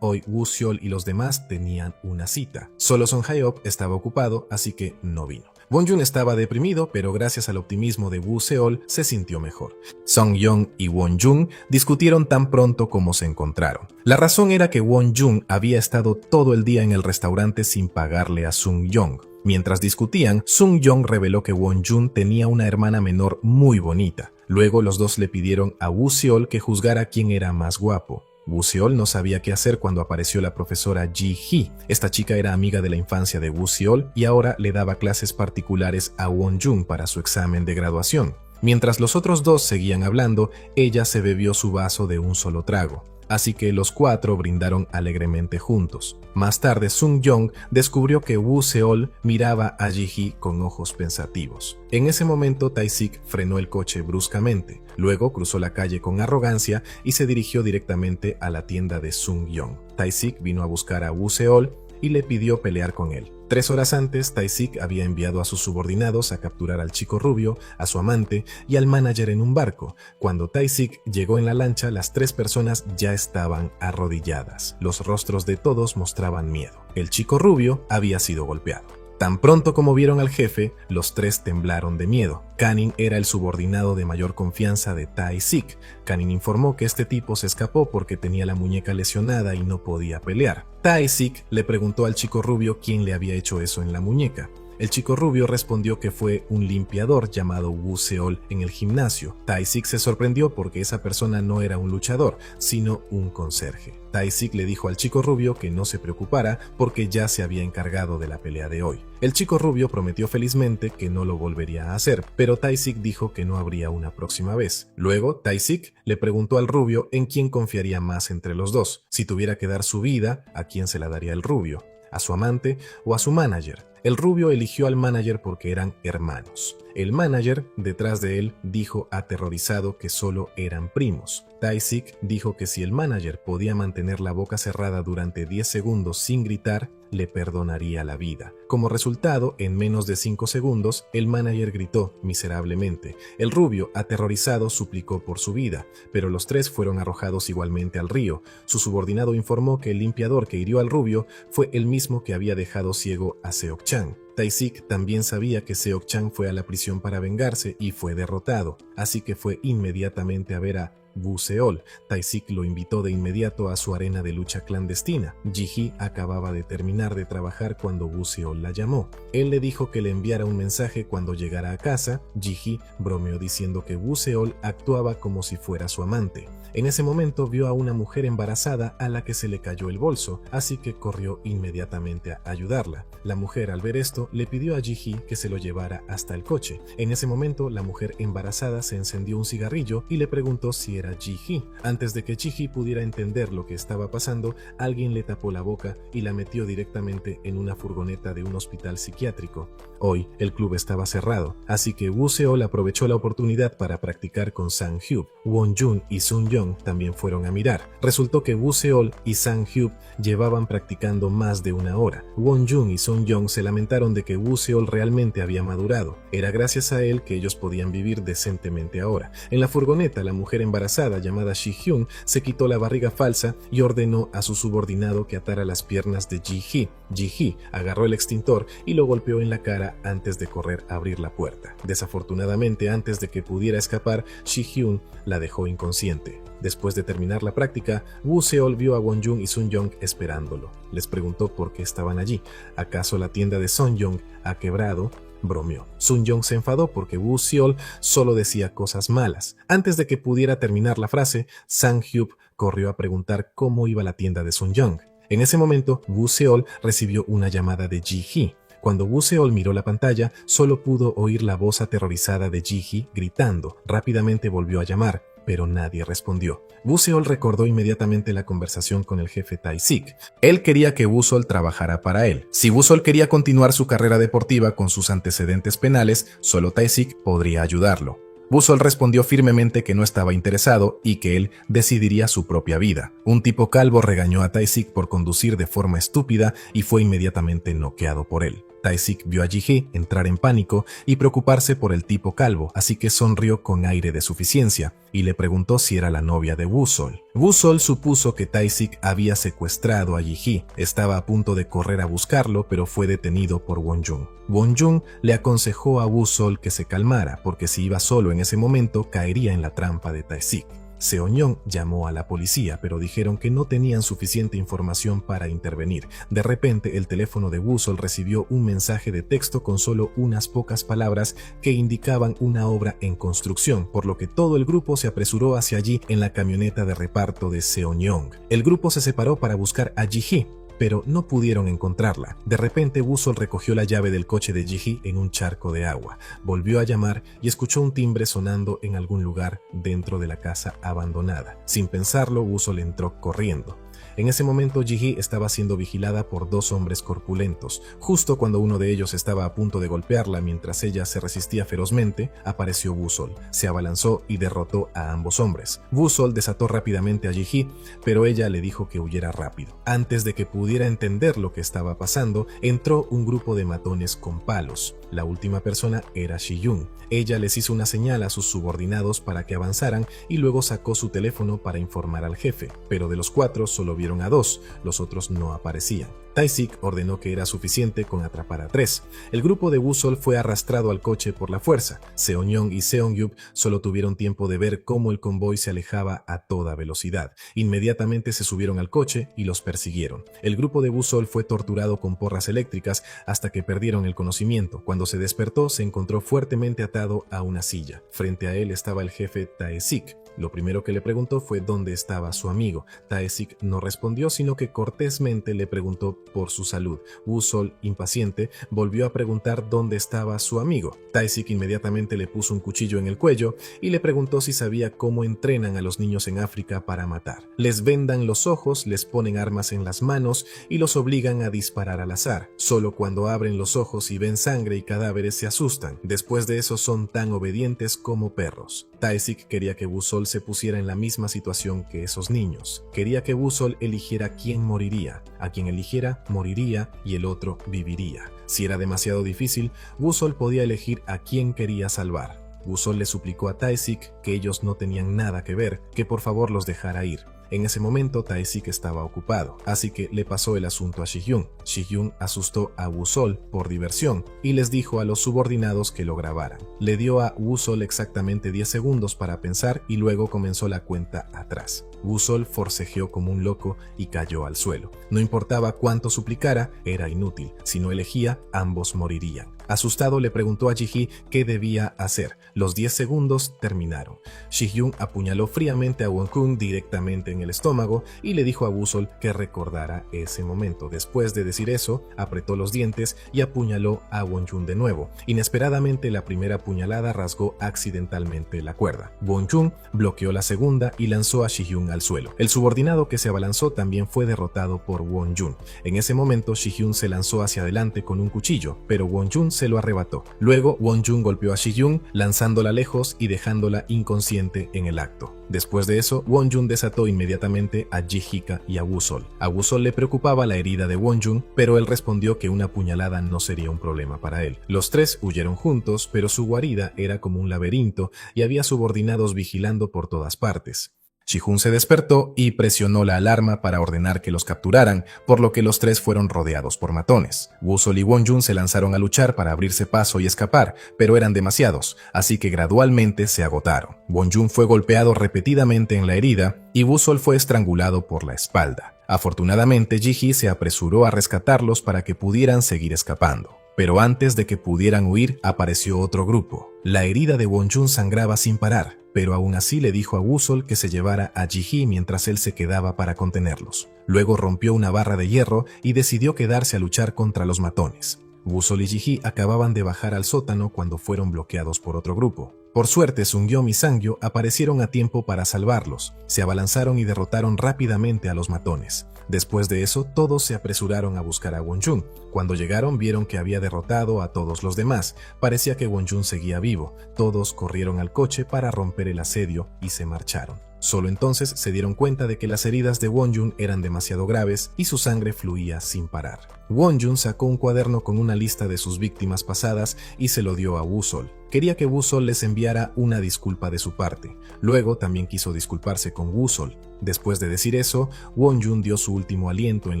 Hoy Woo Seol y los demás tenían una cita. Solo Son Hae-op estaba ocupado, así que no vino. Won-jun estaba deprimido, pero gracias al optimismo de Woo Seol se sintió mejor. Song-yeon y Won-jun discutieron tan pronto como se encontraron. La razón era que Won-jun había estado todo el día en el restaurante sin pagarle a Sung-yeong. Mientras discutían, Sung-yeong reveló que Won-jun tenía una hermana menor muy bonita. Luego los dos le pidieron a Woo Seol que juzgara quién era más guapo. Woo Seol no sabía qué hacer cuando apareció la profesora Ji-hee. Esta chica era amiga de la infancia de Woo Seol y ahora le daba clases particulares a Won-jun para su examen de graduación. Mientras los otros dos seguían hablando, ella se bebió su vaso de un solo trago. Así que los 4 brindaron alegremente juntos. Más tarde, Sung-yeong descubrió que Woo Seol miraba a Ji-hee con ojos pensativos. En ese momento, Tae-sik frenó el coche bruscamente. Luego cruzó la calle con arrogancia y se dirigió directamente a la tienda de Sung-yeong. Tae-sik vino a buscar a Woo Seol y le pidió pelear con él. 3 horas antes, Tae-sik había enviado a sus subordinados a capturar al chico rubio, a su amante y al manager en un barco. Cuando Tae-sik llegó en la lancha, las 3 personas ya estaban arrodilladas. Los rostros de todos mostraban miedo. El chico rubio había sido golpeado. Tan pronto como vieron al jefe, los 3 temblaron de miedo. Kanin era el subordinado de mayor confianza de Tae-sik. Kanin informó que este tipo se escapó porque tenía la muñeca lesionada y no podía pelear. Tae-sik le preguntó al chico rubio quién le había hecho eso en la muñeca. El chico rubio respondió que fue un limpiador llamado Woo Seol en el gimnasio. Tae-sik se sorprendió porque esa persona no era un luchador, sino un conserje. Tae-sik le dijo al chico rubio que no se preocupara porque ya se había encargado de la pelea de hoy. El chico rubio prometió felizmente que no lo volvería a hacer, pero Tae-sik dijo que no habría una próxima vez. Luego, Tae-sik le preguntó al rubio en quién confiaría más entre los dos. Si tuviera que dar su vida, ¿a quién se la daría el rubio? ¿A su amante o a su manager? El rubio eligió al manager porque eran hermanos. El manager, detrás de él, dijo aterrorizado que solo eran primos. Tae-sik dijo que si el manager podía mantener la boca cerrada durante 10 segundos sin gritar, le perdonaría la vida. Como resultado, en menos de 5 segundos, el manager gritó miserablemente. El rubio, aterrorizado, suplicó por su vida, pero los tres fueron arrojados igualmente al río. Su subordinado informó que el limpiador que hirió al rubio fue el mismo que había dejado ciego a Seok-chan. Tae-sik también sabía que Seok-chan fue a la prisión para vengarse y fue derrotado, así que fue inmediatamente a ver a Woo Seol. Tae-sik lo invitó de inmediato a su arena de lucha clandestina. Ji-hee acababa de terminar de trabajar cuando Woo Seol la llamó. Él le dijo que le enviara un mensaje cuando llegara a casa. Ji-hee bromeó diciendo que Woo Seol actuaba como si fuera su amante. En ese momento vio a una mujer embarazada a la que se le cayó el bolso, así que corrió inmediatamente a ayudarla. La mujer, al ver esto, le pidió a Ji-hee que se lo llevara hasta el coche. En ese momento, la mujer embarazada se encendió un cigarrillo y le preguntó si era Ji-hee. Antes de que Ji-hee pudiera entender lo que estaba pasando, alguien le tapó la boca y la metió directamente en una furgoneta de un hospital psiquiátrico. Hoy, el club estaba cerrado, así que Woo Seol aprovechó la oportunidad para practicar con Sang-hyuk. Won-jun y Sun-young también fueron a mirar. Resultó que Woo Seol y Sang-hyuk llevaban practicando más de una hora. Won-jun y Sun-young se lamentaron de que Woo Seol realmente había madurado. Era gracias a él que ellos podían vivir decentemente ahora. En la furgoneta, la mujer embarazada llamada Shi-hyun se quitó la barriga falsa y ordenó a su subordinado que atara las piernas de Ji-hee. Ji-hee agarró el extintor y lo golpeó en la cara antes de correr a abrir la puerta. Desafortunadamente, antes de que pudiera escapar, Shi-hyun la dejó inconsciente. Después de terminar la práctica, Woo Seol vio a Won-jun y Sun-young esperándolo. Les preguntó por qué estaban allí. ¿Acaso la tienda de Sun-young ha quebrado? Bromeó. Sun-young se enfadó porque Woo Seol solo decía cosas malas. Antes de que pudiera terminar la frase, Sang-hyuk corrió a preguntar cómo iba la tienda de Sun-young. En ese momento, Woo Seol recibió una llamada de Ji-hee. Cuando Woo Seol miró la pantalla, solo pudo oír la voz aterrorizada de Ji-hee gritando. Rápidamente volvió a llamar, pero nadie respondió. Woo Seol recordó inmediatamente la conversación con el jefe Tae-sik. Él quería que Woo Seol trabajara para él. Si Woo Seol quería continuar su carrera deportiva con sus antecedentes penales, solo Tae-sik podría ayudarlo. Woo Seol respondió firmemente que no estaba interesado y que él decidiría su propia vida. Un tipo calvo regañó a Tae-sik por conducir de forma estúpida y fue inmediatamente noqueado por él. Tae-sik vio a Ji-hee entrar en pánico y preocuparse por el tipo calvo, así que sonrió con aire de suficiencia y le preguntó si era la novia de Woo Seol. Woo Seol supuso que Tae-sik había secuestrado a Ji-hee. Estaba a punto de correr a buscarlo, pero fue detenido por Won-jun. Won-jun le aconsejó a Woo Seol que se calmara, porque si iba solo en ese momento caería en la trampa de Tae-sik. Seon-young llamó a la policía, pero dijeron que no tenían suficiente información para intervenir. De repente, el teléfono de Woo Seol recibió un mensaje de texto con solo unas pocas palabras que indicaban una obra en construcción, por lo que todo el grupo se apresuró hacia allí en la camioneta de reparto de Seon-young. El grupo se separó para buscar a Ji-hee, pero no pudieron encontrarla. De repente, Woo Seol recogió la llave del coche de Ji-hee en un charco de agua. Volvió a llamar y escuchó un timbre sonando en algún lugar dentro de la casa abandonada. Sin pensarlo, Woo Seol entró corriendo. En ese momento, Ji-hee estaba siendo vigilada por dos hombres corpulentos. Justo cuando uno de ellos estaba a punto de golpearla mientras ella se resistía ferozmente, apareció Woo Seol. Se abalanzó y derrotó a ambos hombres. Woo Seol desató rápidamente a Ji-hee, pero ella le dijo que huyera rápido. Antes de que pudiera entender lo que estaba pasando, entró un grupo de matones con palos. La última persona era Shi-young. Ella les hizo una señal a sus subordinados para que avanzaran y luego sacó su teléfono para informar al jefe, pero de los cuatro solo vieron a dos, los otros no aparecían. Tae-sik ordenó que era suficiente con atrapar a 3. El grupo de Woo Seol fue arrastrado al coche por la fuerza. Seon-young y Seon-yup solo tuvieron tiempo de ver cómo el convoy se alejaba a toda velocidad. Inmediatamente se subieron al coche y los persiguieron. El grupo de Woo Seol fue torturado con porras eléctricas hasta que perdieron el conocimiento. Cuando se despertó, se encontró fuertemente atado a una silla. Frente a él estaba el jefe Tae-sik. Lo primero que le preguntó fue dónde estaba su amigo. Taesik no respondió, sino que cortésmente le preguntó por su salud. Woo-sol, impaciente, volvió a preguntar dónde estaba su amigo. Taesik inmediatamente le puso un cuchillo en el cuello y le preguntó si sabía cómo entrenan a los niños en África para matar. Les vendan los ojos, les ponen armas en las manos y los obligan a disparar al azar. Solo cuando abren los ojos y ven sangre y cadáveres se asustan. Después de eso son tan obedientes como perros. Taesik quería que Woo-sol se pusiera en la misma situación que esos niños. Quería que Woo-sol eligiera quién moriría. A quien eligiera, moriría y el otro viviría. Si era demasiado difícil, Woo-sol podía elegir a quién quería salvar. Woo-sol le suplicó a Taesik que ellos no tenían nada que ver, que por favor los dejara ir. En ese momento Taesik estaba ocupado, así que le pasó el asunto a Ji-hyun. Ji-hyun asustó a Woo-sol por diversión y les dijo a los subordinados que lo grabaran. Le dio a Woo-sol exactamente 10 segundos para pensar y luego comenzó la cuenta atrás. Woo-sol forcejeó como un loco y cayó al suelo. No importaba cuánto suplicara, era inútil. Si no elegía, ambos morirían. Asustado le preguntó a Ji-hee qué debía hacer. Los 10 segundos terminaron. Ji-hyun apuñaló fríamente a Won-kun directamente en el estómago y le dijo a Woo-sol que recordara ese momento. Después de decir eso, apretó los dientes y apuñaló a Won-jun de nuevo. Inesperadamente, la primera puñalada rasgó accidentalmente la cuerda. Won-jun bloqueó la segunda y lanzó a Ji-hyun al suelo. El subordinado que se abalanzó también fue derrotado por Won-jun. En ese momento, Ji-hyun se lanzó hacia adelante con un cuchillo, pero Won-jun se lo arrebató. Luego, Won-jun golpeó a Ji-hyun, lanzándola lejos y dejándola inconsciente en el acto. Después de eso, Won-jun desató inmediatamente a Ji-hika y a Woo-sol. A Woo-sol le preocupaba la herida de Won-jun, pero él respondió que una puñalada no sería un problema para él. Los tres huyeron juntos, pero su guarida era como un laberinto y había subordinados vigilando por todas partes. Ji-hyun se despertó y presionó la alarma para ordenar que los capturaran, por lo que los tres fueron rodeados por matones. Woo-sol y Won-jun se lanzaron a luchar para abrirse paso y escapar, pero eran demasiados, así que gradualmente se agotaron. Won-jun fue golpeado repetidamente en la herida y Woo-sol fue estrangulado por la espalda. Afortunadamente, Ji-hee se apresuró a rescatarlos para que pudieran seguir escapando. Pero antes de que pudieran huir, apareció otro grupo. La herida de Won-jun sangraba sin parar, pero aún así le dijo a Woo-sol que se llevara a Ji-hee mientras él se quedaba para contenerlos. Luego rompió una barra de hierro y decidió quedarse a luchar contra los matones. Woo-sol y Ji-hee acababan de bajar al sótano cuando fueron bloqueados por otro grupo. Por suerte, Sung-yeom y Sang-yo aparecieron a tiempo para salvarlos. Se abalanzaron y derrotaron rápidamente a los matones. Después de eso, todos se apresuraron a buscar a Won-jun. Cuando llegaron, vieron que había derrotado a todos los demás. Parecía que Won-jun seguía vivo. Todos corrieron al coche para romper el asedio y se marcharon. Solo entonces se dieron cuenta de que las heridas de Won-jun eran demasiado graves y su sangre fluía sin parar. Won-jun sacó un cuaderno con una lista de sus víctimas pasadas y se lo dio a Woo-sol. Quería que Woo-sol les enviara una disculpa de su parte. Luego también quiso disculparse con Woo-sol. Después de decir eso, Won-jun dio su último aliento en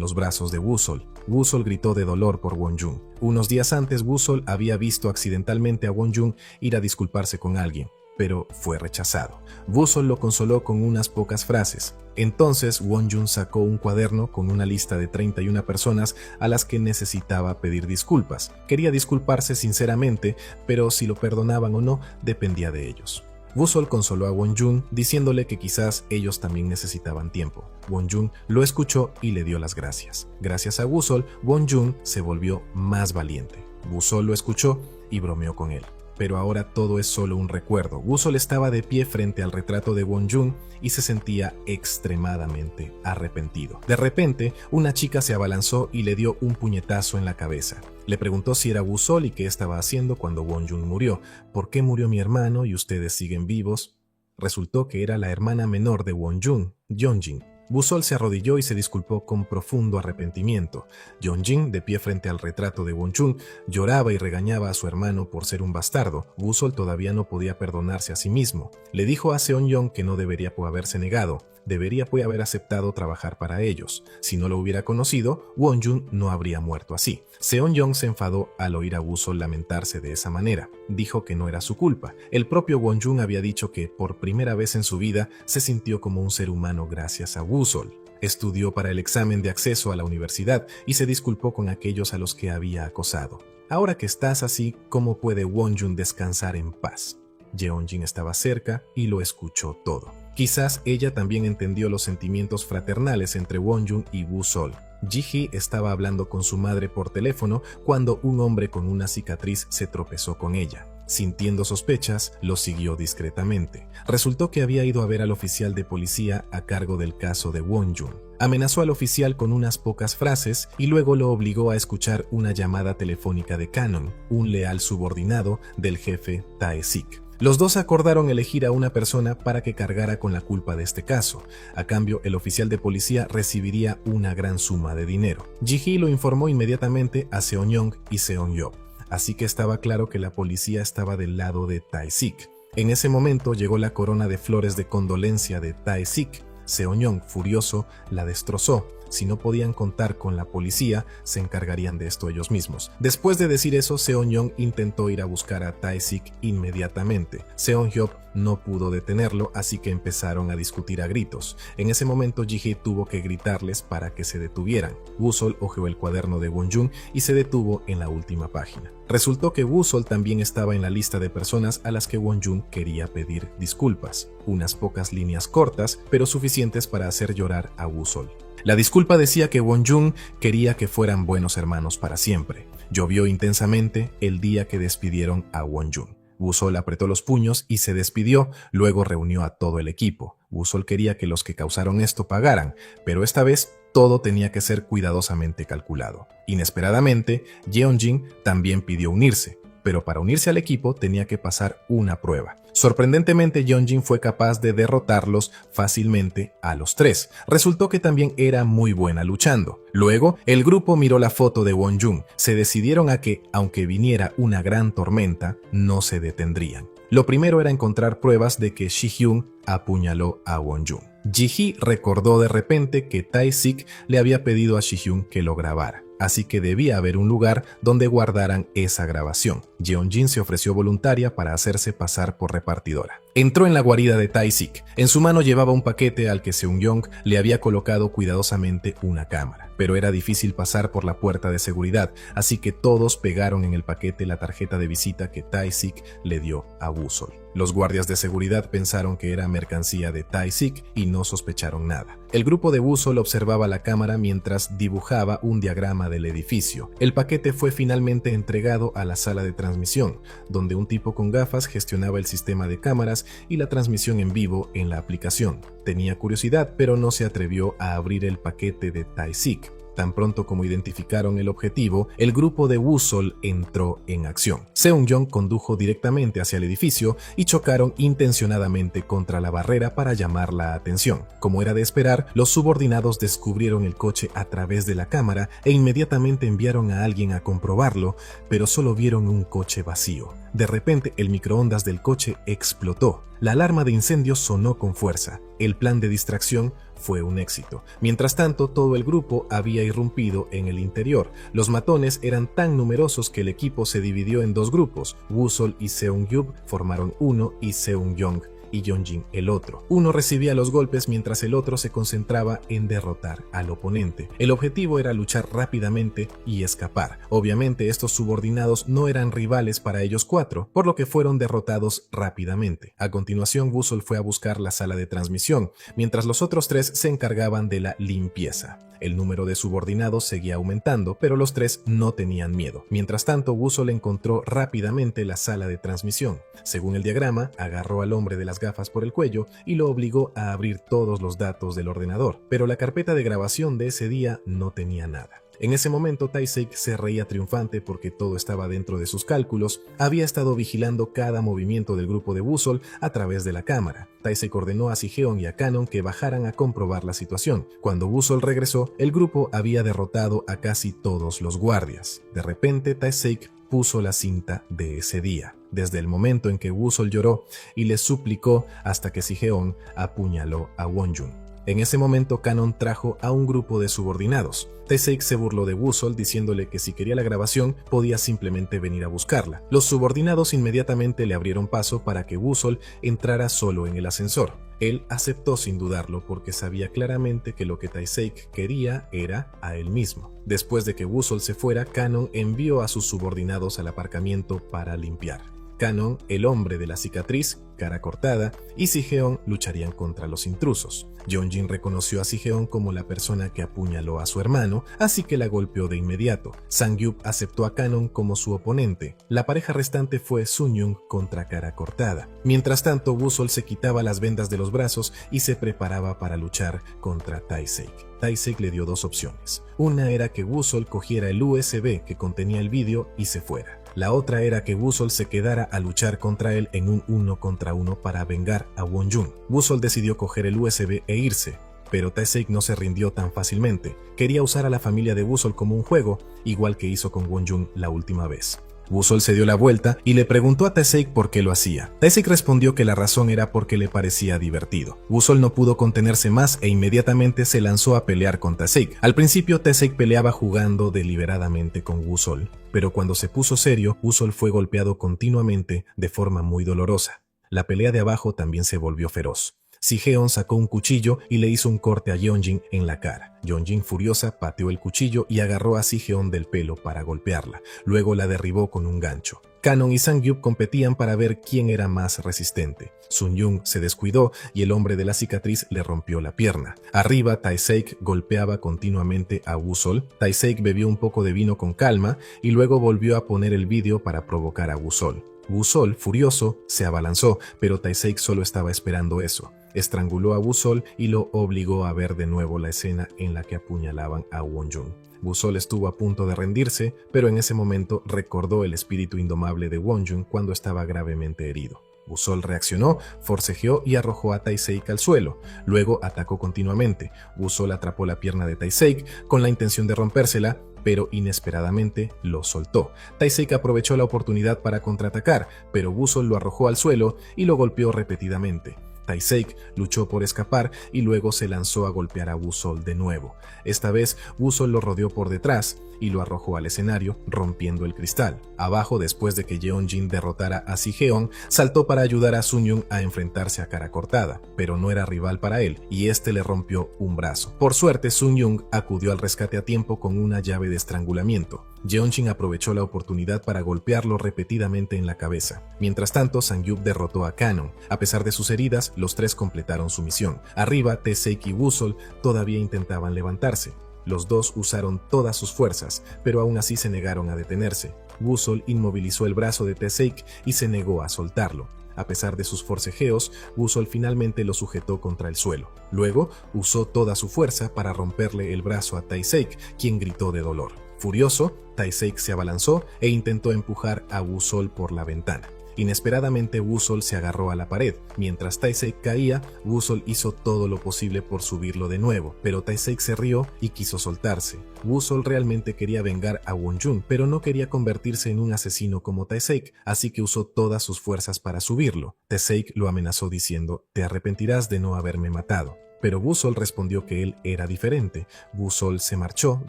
los brazos de Woo-sol. Woo-sol gritó de dolor por Won-jun. Unos días antes, Woo-sol había visto accidentalmente a Won-jun ir a disculparse con alguien, pero fue rechazado. Woo-sol lo consoló con unas pocas frases. Entonces Won-jun sacó un cuaderno con una lista de 31 personas a las que necesitaba pedir disculpas. Quería disculparse sinceramente, pero si lo perdonaban o no dependía de ellos. Woo-sol consoló a Won-jun diciéndole que quizás ellos también necesitaban tiempo. Won-jun lo escuchó y le dio las gracias. Gracias a Woo-sol, Won-jun se volvió más valiente. Woo-sol lo escuchó y bromeó con él. Pero ahora todo es solo un recuerdo. Woo-sol estaba de pie frente al retrato de Won-jun y se sentía extremadamente arrepentido. De repente, una chica se abalanzó y le dio un puñetazo en la cabeza. Le preguntó si era Woo-sol y qué estaba haciendo cuando Won-jun murió. ¿Por qué murió mi hermano y ustedes siguen vivos? Resultó que era la hermana menor de Won-jun, Yeonjin. Woo-sol se arrodilló y se disculpó con profundo arrepentimiento. Yeonjin, de pie frente al retrato de Won-jun, lloraba y regañaba a su hermano por ser un bastardo. Woo-sol todavía no podía perdonarse a sí mismo. Le dijo a Seon-yeon que no debería haberse negado. Debería haber aceptado trabajar para ellos. Si no lo hubiera conocido, Won-jun no habría muerto así. Seon-yeon se enfadó al oír a Woo-sol lamentarse de esa manera. Dijo que no era su culpa. El propio Won-jun había dicho que, por primera vez en su vida, se sintió como un ser humano gracias a Woo-sol. Estudió para el examen de acceso a la universidad y se disculpó con aquellos a los que había acosado. Ahora que estás así, ¿cómo puede Won-jun descansar en paz? Yeonjin estaba cerca y lo escuchó todo. Quizás ella también entendió los sentimientos fraternales entre Won-jung y Woo-sol. Ji-hee estaba hablando con su madre por teléfono cuando un hombre con una cicatriz se tropezó con ella. Sintiendo sospechas, lo siguió discretamente. Resultó que había ido a ver al oficial de policía a cargo del caso de Won-jung. Amenazó al oficial con unas pocas frases y luego lo obligó a escuchar una llamada telefónica de Canon, un leal subordinado del jefe Tae-sik. Los dos acordaron elegir a una persona para que cargara con la culpa de este caso. A cambio, el oficial de policía recibiría una gran suma de dinero. Ji-hee lo informó inmediatamente a Seon-young y Seon-yob, así que estaba claro que la policía estaba del lado de Tae-sik. En ese momento llegó la corona de flores de condolencia de Tae-sik. Seon-young, furioso, la destrozó. Si no podían contar con la policía, se encargarían de esto ellos mismos. Después de decir eso, Seon-young intentó ir a buscar a Tae-sik inmediatamente. Seon-hyob no pudo detenerlo, así que empezaron a discutir a gritos. En ese momento, Ji-hee tuvo que gritarles para que se detuvieran. Woo-sol hojeó el cuaderno de Won-jung y se detuvo en la última página. Resultó que Woo-sol también estaba en la lista de personas a las que Won-jung quería pedir disculpas. Unas pocas líneas cortas, pero suficientes para hacer llorar a Woo-sol. La disculpa decía que Won-jung quería que fueran buenos hermanos para siempre. Llovió intensamente el día que despidieron a Won-jung. Woo-sol apretó los puños y se despidió, luego reunió a todo el equipo. Woo-sol quería que los que causaron esto pagaran, pero esta vez todo tenía que ser cuidadosamente calculado. Inesperadamente, Yeon-jin también pidió unirse, pero para unirse al equipo tenía que pasar una prueba. Sorprendentemente, Yeon-jin fue capaz de derrotarlos fácilmente a los tres. Resultó que también era muy buena luchando. Luego, el grupo miró la foto de Won-jung. Se decidieron a que, aunque viniera una gran tormenta, no se detendrían. Lo primero era encontrar pruebas de que Ji-hyun apuñaló a Won-jung. Ji-hee recordó de repente que Tae-sik le había pedido a Ji-hyun que lo grabara, así que debía haber un lugar donde guardaran esa grabación. Yeon-jin se ofreció voluntaria para hacerse pasar por repartidora. Entró en la guarida de Tae-sik. En su mano llevaba un paquete al que Seung-young le había colocado cuidadosamente una cámara, pero era difícil pasar por la puerta de seguridad, así que todos pegaron en el paquete la tarjeta de visita que Tae-sik le dio a Woo-sol. Los guardias de seguridad pensaron que era mercancía de Tae-sik y no sospecharon nada. El grupo de Woo-sol observaba la cámara mientras dibujaba un diagrama del edificio. El paquete fue finalmente entregado a la sala de transmisión, donde un tipo con gafas gestionaba el sistema de cámaras y la transmisión en vivo en la aplicación. Tenía curiosidad, pero no se atrevió a abrir el paquete de Tae-sik. Tan pronto como identificaron el objetivo, el grupo de Woo-sol entró en acción. Seung-young condujo directamente hacia el edificio y chocaron intencionadamente contra la barrera para llamar la atención. Como era de esperar, los subordinados descubrieron el coche a través de la cámara e inmediatamente enviaron a alguien a comprobarlo, pero solo vieron un coche vacío. De repente, el microondas del coche explotó. La alarma de incendio sonó con fuerza. El plan de distracción fue un éxito. Mientras tanto, todo el grupo había irrumpido en el interior. Los matones eran tan numerosos que el equipo se dividió en dos grupos. Woo-sol y Seung-youb formaron uno y Seung-young y Yeon-jin el otro. Uno recibía los golpes mientras el otro se concentraba en derrotar al oponente. El objetivo era luchar rápidamente y escapar. Obviamente estos subordinados no eran rivales para ellos cuatro, por lo que fueron derrotados rápidamente. A continuación, Woo-sol fue a buscar la sala de transmisión, mientras los otros tres se encargaban de la limpieza. El número de subordinados seguía aumentando, pero los tres no tenían miedo. Mientras tanto, Woo-sol encontró rápidamente la sala de transmisión. Según el diagrama, agarró al hombre de las gafas por el cuello y lo obligó a abrir todos los datos del ordenador, pero la carpeta de grabación de ese día no tenía nada. En ese momento, Tae-sik se reía triunfante porque todo estaba dentro de sus cálculos. Había estado vigilando cada movimiento del grupo de Woo-sol a través de la cámara. Tae-sik ordenó a Si-heon y a Canon que bajaran a comprobar la situación. Cuando Woo-sol regresó, el grupo había derrotado a casi todos los guardias. De repente, Tae-sik puso la cinta de ese día, desde el momento en que Woo-sol lloró y le suplicó hasta que Si-heon apuñaló a Won-jung. En ese momento, Canon trajo a un grupo de subordinados. Tae-sik se burló de Woo-sol diciéndole que si quería la grabación podía simplemente venir a buscarla. Los subordinados inmediatamente le abrieron paso para que Woo-sol entrara solo en el ascensor. Él aceptó sin dudarlo porque sabía claramente que lo que Tae-sik quería era a él mismo. Después de que Woo-sol se fuera, Canon envió a sus subordinados al aparcamiento para limpiar. Kanon, el hombre de la cicatriz, cara cortada, y Si-Heon lucharían contra los intrusos. Yeonjin reconoció a Si-Heon como la persona que apuñaló a su hermano, así que la golpeó de inmediato. Sang-Yup aceptó a Kanon como su oponente. La pareja restante fue Sun-Young contra cara cortada. Mientras tanto, Woo-Sol se quitaba las vendas de los brazos y se preparaba para luchar contra Tae-Seik. Tae-Seik le dio dos opciones. Una era que Woo-Sol cogiera el USB que contenía el vídeo y se fuera. La otra era que Woo-Sol se quedara a luchar contra él en un 1 contra 1 para vengar a Won-Jung. Woo-Sol decidió coger el USB e irse, pero Tae-Seik no se rindió tan fácilmente. Quería usar a la familia de Woo-Sol como un juego, igual que hizo con Won-Jung la última vez. Woo-Sol se dio la vuelta y le preguntó a Tae-Seik por qué lo hacía. Tae-Seik respondió que la razón era porque le parecía divertido. Woo-Sol no pudo contenerse más e inmediatamente se lanzó a pelear con Tae-Seik. Al principio Tae-Seik peleaba jugando deliberadamente con Woo-Sol, pero cuando se puso serio, Woo-Sol fue golpeado continuamente de forma muy dolorosa. La pelea de abajo también se volvió feroz. Si-Heon sacó un cuchillo y le hizo un corte a Yeonjin en la cara. Yeonjin, furiosa, pateó el cuchillo y agarró a Si-Heon del pelo para golpearla. Luego la derribó con un gancho. Kanon y Sang-Yup competían para ver quién era más resistente. Sun-Young se descuidó y el hombre de la cicatriz le rompió la pierna. Arriba, Tae-Seik golpeaba continuamente a Woo-Sol. Tae-Seik bebió un poco de vino con calma y luego volvió a poner el vídeo para provocar a Woo-Sol. Woo-Sol, furioso, se abalanzó, pero Tae-Seik solo estaba esperando eso. Estranguló a Woo-Sol y lo obligó a ver de nuevo la escena en la que apuñalaban a Won-Jung. Woo-Sol estuvo a punto de rendirse, pero en ese momento recordó el espíritu indomable de Won-Jung cuando estaba gravemente herido. Woo-Sol reaccionó, forcejeó y arrojó a Tae-Seik al suelo. Luego atacó continuamente. Woo-Sol atrapó la pierna de Tae-Seik con la intención de rompérsela, pero inesperadamente lo soltó. Tae-Seik aprovechó la oportunidad para contraatacar, pero Woo-Sol lo arrojó al suelo y lo golpeó repetidamente. Tae-Seik luchó por escapar y luego se lanzó a golpear a Woo-Sol de nuevo. Esta vez, Woo-Sol lo rodeó por detrás y lo arrojó al escenario, rompiendo el cristal. Abajo, después de que Yeonjin derrotara a Si-Heon, saltó para ayudar a Sun-Young a enfrentarse a cara cortada, pero no era rival para él, y este le rompió un brazo. Por suerte, Sun-Young acudió al rescate a tiempo con una llave de estrangulamiento. Yeonjin aprovechó la oportunidad para golpearlo repetidamente en la cabeza. Mientras tanto, Sang-Yup derrotó a Kanon. A pesar de sus heridas, los tres completaron su misión. Arriba, Tae-Seik y Woo-Sol todavía intentaban levantarse. Los dos usaron todas sus fuerzas, pero aún así se negaron a detenerse. Woo-Sol inmovilizó el brazo de Tae-Seik y se negó a soltarlo. A pesar de sus forcejeos, Woo-Sol finalmente lo sujetó contra el suelo. Luego, usó toda su fuerza para romperle el brazo a Tae-Seik, quien gritó de dolor. Furioso, Tae-Seik se abalanzó e intentó empujar a Woo-Sol por la ventana. Inesperadamente, Woo-Sol se agarró a la pared. Mientras Tae-Seik caía, Woo-Sol hizo todo lo posible por subirlo de nuevo, pero Tae-Seik se rió y quiso soltarse. Woo-Sol realmente quería vengar a Won-Jung, pero no quería convertirse en un asesino como Tae-Seik, así que usó todas sus fuerzas para subirlo. Tae-Seik lo amenazó diciendo: «Te arrepentirás de no haberme matado». Pero Woo-Sol respondió que él era diferente. Woo-Sol se marchó,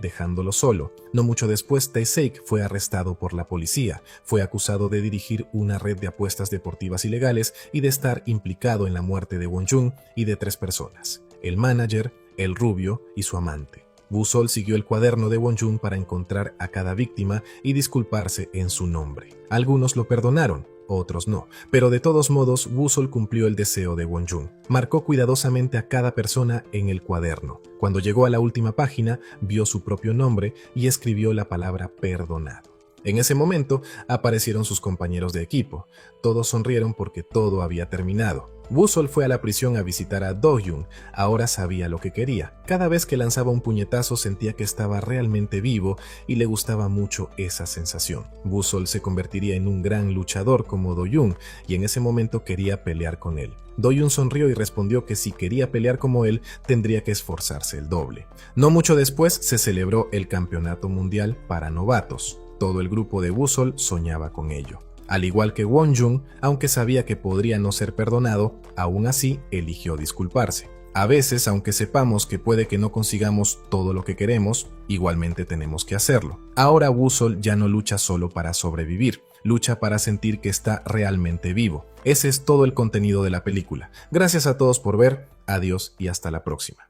dejándolo solo. No mucho después, Tae-Seik fue arrestado por la policía. Fue acusado de dirigir una red de apuestas deportivas ilegales y de estar implicado en la muerte de Won-Jung y de 3 personas: el manager, el rubio y su amante. Woo-Sol siguió el cuaderno de Won-Jung para encontrar a cada víctima y disculparse en su nombre. Algunos lo perdonaron, otros no, pero de todos modos Woo-Sol cumplió el deseo de Won-Jung. Marcó cuidadosamente a cada persona en el cuaderno. Cuando llegó a la última página, vio su propio nombre y escribió la palabra perdonado. En ese momento aparecieron sus compañeros de equipo. Todos sonrieron porque todo había terminado. Woo-Sol fue a la prisión a visitar a Do-Hyun. Ahora sabía lo que quería. Cada vez que lanzaba un puñetazo sentía que estaba realmente vivo y le gustaba mucho esa sensación. Woo-Sol se convertiría en un gran luchador como Do-Hyun y en ese momento quería pelear con él. Do-Hyun sonrió y respondió que si quería pelear como él, tendría que esforzarse el doble. No mucho después se celebró el Campeonato Mundial para novatos. Todo el grupo de Woo-Sol soñaba con ello. Al igual que Won-Jung, aunque sabía que podría no ser perdonado, aún así eligió disculparse. A veces, aunque sepamos que puede que no consigamos todo lo que queremos, igualmente tenemos que hacerlo. Ahora Woo-Sol ya no lucha solo para sobrevivir, lucha para sentir que está realmente vivo. Ese es todo el contenido de la película. Gracias a todos por ver, adiós y hasta la próxima.